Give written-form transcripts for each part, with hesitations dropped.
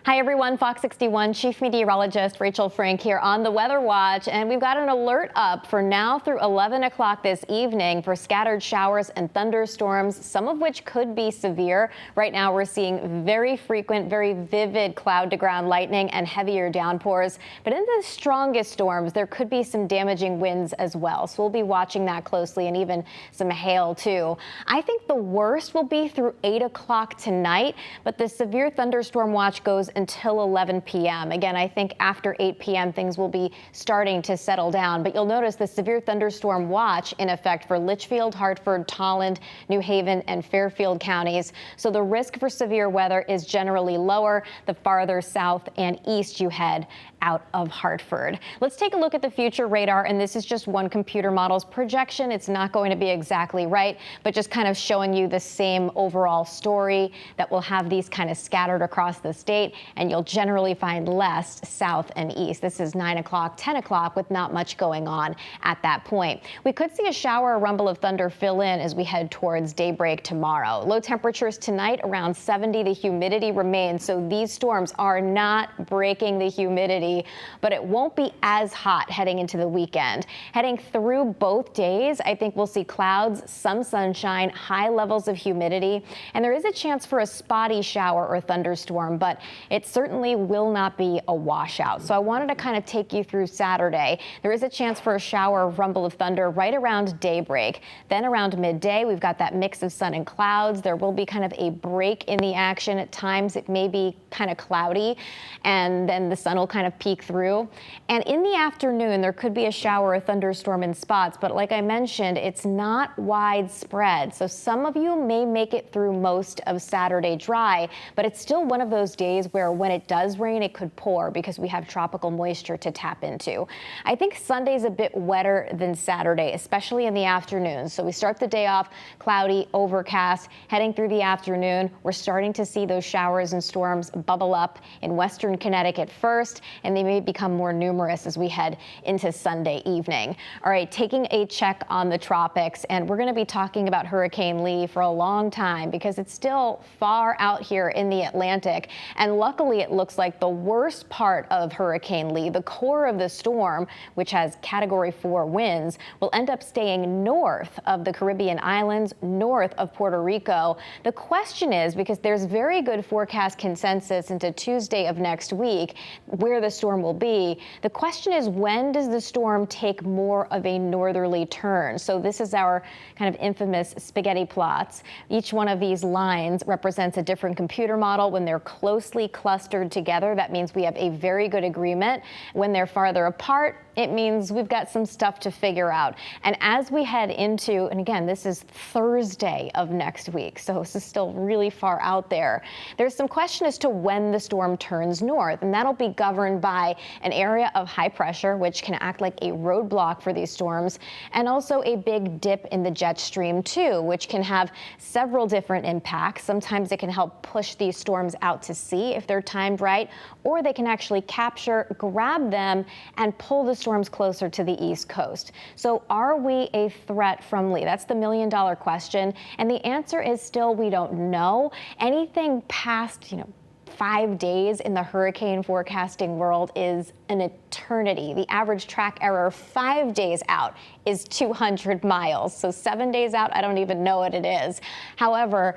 Hi everyone, Fox 61 Chief Meteorologist Rachel Frank here on the Weather Watch, and we've got an alert up for now through 11 o'clock this evening for scattered showers and thunderstorms, some of which could be severe. Right now we're seeing very frequent, very vivid cloud-to-ground lightning and heavier downpours, but in the strongest storms there could be some damaging winds as well, so we'll be watching that closely, and even some hail too. I think the worst will be through 8 o'clock tonight, but the severe thunderstorm watch goes until 11 p.m. Again, I think after 8 p.m. things will be starting to settle down, but you'll notice the severe thunderstorm watch in effect for Litchfield, Hartford, Tolland, New Haven, and Fairfield counties. So the risk for severe weather is generally lower the farther south and east you head out of Hartford. Let's take a look at the future radar, and this is just one computer model's projection. It's not going to be exactly right, but just kind of showing you the same overall story that we'll have these kind of scattered across the state, and you'll generally find less south and east. This is 9 o'clock, 10 o'clock with not much going on at that point. We could see a shower or rumble of thunder fill in as we head towards daybreak tomorrow. Low temperatures tonight around 70. The humidity remains, so these storms are not breaking the humidity, but it won't be as hot heading into the weekend. Heading through both days, I think we'll see clouds, some sunshine, high levels of humidity, and there is a chance for a spotty shower or thunderstorm, but it certainly will not be a washout. So I wanted to kind of take you through Saturday. There is a chance for a shower or rumble of thunder right around daybreak. Then around midday, we've got that mix of sun and clouds. There will be kind of a break in the action. At times it may be kind of cloudy, and then the sun will kind of peek through. And in the afternoon, there could be a shower or thunderstorm in spots, but like I mentioned, it's not widespread. So some of you may make it through most of Saturday dry, but it's still one of those days where when it does rain, it could pour because we have tropical moisture to tap into. I think Sunday's a bit wetter than Saturday, especially in the afternoon. So we start the day off cloudy, overcast. Heading through the afternoon, we're starting to see those showers and storms bubble up in western Connecticut first, and they may become more numerous as we head into Sunday evening. All right, taking a check on the tropics, and we're going to be talking about Hurricane Lee for a long time because it's still far out here in the Atlantic, and luckily it looks like the worst part of Hurricane Lee, the core of the storm, which has Category 4 winds, will end up staying north of the Caribbean islands, north of Puerto Rico. The question is, because there's very good forecast consensus into Tuesday of next week where the storm will be, the question is, when does the storm take more of a northerly turn? So this is our kind of infamous spaghetti plots. Each one of these lines represents a different computer model. When they're closely clustered together, that means we have a very good agreement. When they're farther apart, it means we've got some stuff to figure out. And as we head into, and again, this is Thursday of next week, so this is still really far out there, there's some question as to when the storm turns north, and that'll be governed by an area of high pressure, which can act like a roadblock for these storms, and also a big dip in the jet stream too, which can have several different impacts. Sometimes it can help push these storms out to sea if they're timed right, or they can actually capture, grab them, and pull the storms closer to the East Coast. So are we a threat from Lee? That's the million-dollar question. And the answer is still we don't know. Anything past, 5 days in the hurricane forecasting world is an eternity. The average track error 5 days out is 200 miles. So 7 days out, I don't even know what it is. However,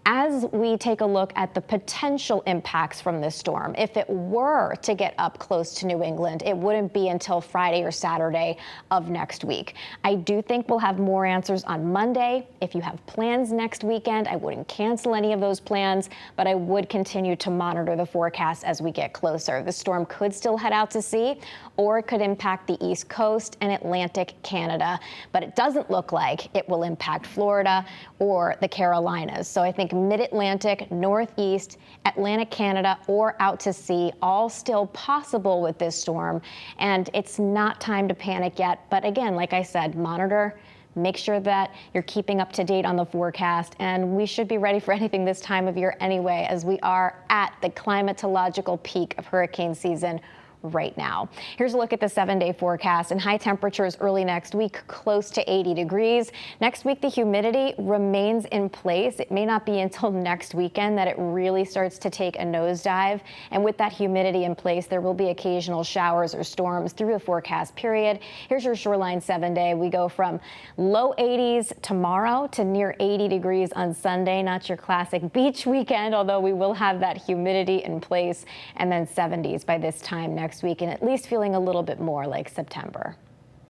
as we take a look at the potential impacts from this storm, if it were to get up close to New England, it wouldn't be until Friday or Saturday of next week. I do think we'll have more answers on Monday. If you have plans next weekend, I wouldn't cancel any of those plans, but I would continue to monitor the forecast as we get closer. The storm could still head out to sea, or it could impact the East Coast and Atlantic Canada, but it doesn't look like it will impact Florida or the Carolinas. So I think mid-Atlantic, Northeast, Atlantic Canada, or out to sea, all still possible with this storm. And it's not time to panic yet. But again, like I said, monitor, make sure that you're keeping up to date on the forecast. And we should be ready for anything this time of year anyway, as we are at the climatological peak of hurricane season right now. Here's a look at the 7-day forecast, and high temperatures early next week, close to 80 degrees. Next week, the humidity remains in place. It may not be until next weekend that it really starts to take a nosedive. And with that humidity in place, there will be occasional showers or storms through the forecast period. Here's your Shoreline 7-day. We go from low 80s tomorrow to near 80 degrees on Sunday. Not your classic beach weekend, although we will have that humidity in place, and then 70s by this time next week, and at least feeling a little bit more like September.